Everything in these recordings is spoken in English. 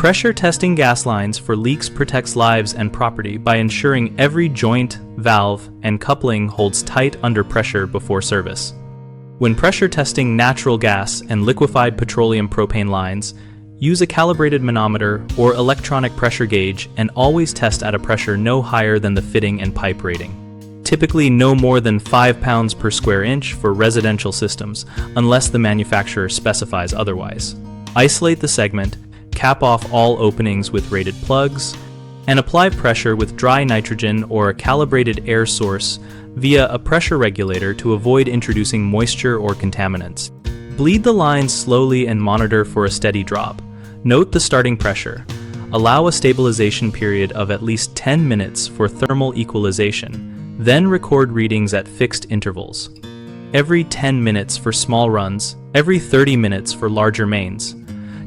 Pressure testing gas lines for leaks protects lives and property by ensuring every joint, valve, and coupling holds tight under pressure before service. When pressure testing natural gas and liquefied petroleum propane lines, use a calibrated manometer or electronic pressure gauge and always test at a pressure no higher than the fitting and pipe rating. Typically no more than 5 pounds per square inch for residential systems, unless the manufacturer specifies otherwise. Isolate the segment, cap off all openings with rated plugs, and apply pressure with dry nitrogen or a calibrated air source via a pressure regulator to avoid introducing moisture or contaminants. Bleed the lines slowly and monitor for a steady drop. Note the starting pressure. Allow a stabilization period of at least 10 minutes for thermal equalization. Then record readings at fixed intervals. Every 10 minutes for small runs, every 30 minutes for larger mains.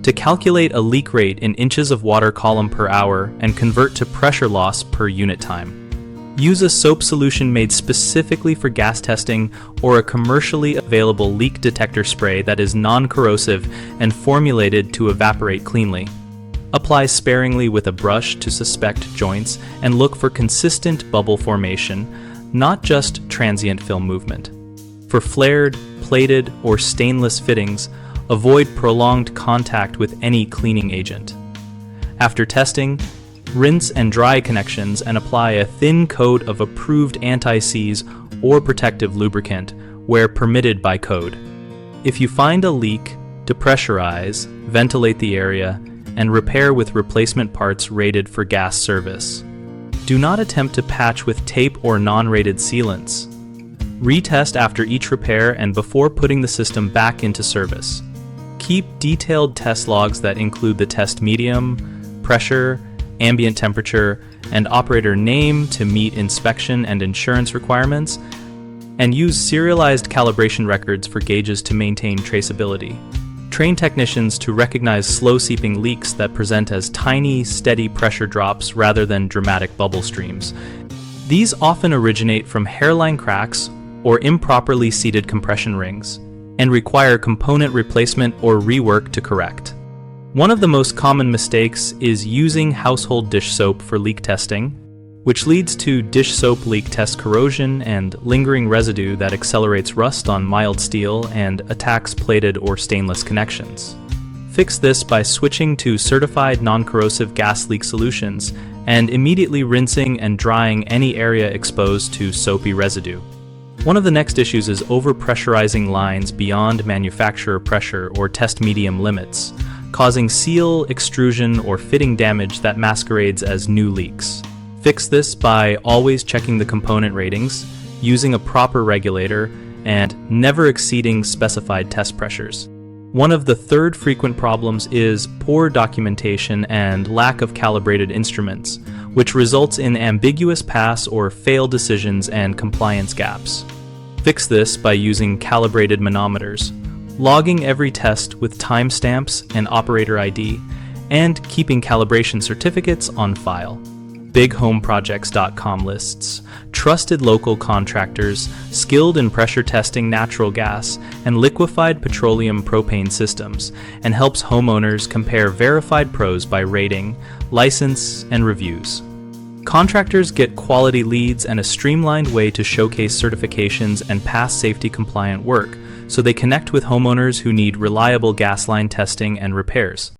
To calculate a leak rate in inches of water column per hour and convert to pressure loss per unit time. Use a soap solution made specifically for gas testing or a commercially available leak detector spray that is non-corrosive and formulated to evaporate cleanly. Apply sparingly with a brush to suspect joints and look for consistent bubble formation, not just transient film movement. For flared, plated, or stainless fittings, avoid prolonged contact with any cleaning agent. After testing, rinse and dry connections and apply a thin coat of approved anti-seize or protective lubricant where permitted by code. If you find a leak, depressurize, ventilate the area, and repair with replacement parts rated for gas service. Do not attempt to patch with tape or non-rated sealants. Retest after each repair and before putting the system back into service. Keep detailed test logs that include the test medium, pressure, ambient temperature, and operator name to meet inspection and insurance requirements, and use serialized calibration records for gauges to maintain traceability. Train technicians to recognize slow-seeping leaks that present as tiny, steady pressure drops rather than dramatic bubble streams. These often originate from hairline cracks or improperly seated compression rings, and require component replacement or rework to correct. One of the most common mistakes is using household dish soap for leak testing, which leads to dish soap leak test corrosion and lingering residue that accelerates rust on mild steel and attacks plated or stainless connections. Fix this by switching to certified non-corrosive gas leak solutions and immediately rinsing and drying any area exposed to soapy residue. One of the next issues is overpressurizing lines beyond manufacturer pressure or test medium limits, causing seal, extrusion, or fitting damage that masquerades as new leaks. Fix this by always checking the component ratings, using a proper regulator, and never exceeding specified test pressures. One of the third frequent problems is poor documentation and lack of calibrated instruments, which results in ambiguous pass or fail decisions and compliance gaps. Fix this by using calibrated manometers, logging every test with timestamps and operator ID, and keeping calibration certificates on file. BigHomeProjects.com lists trusted local contractors skilled in pressure testing natural gas and liquefied petroleum propane systems and helps homeowners compare verified pros by rating, license, and reviews. Contractors get quality leads and a streamlined way to showcase certifications and pass safety-compliant work, so they connect with homeowners who need reliable gas line testing and repairs.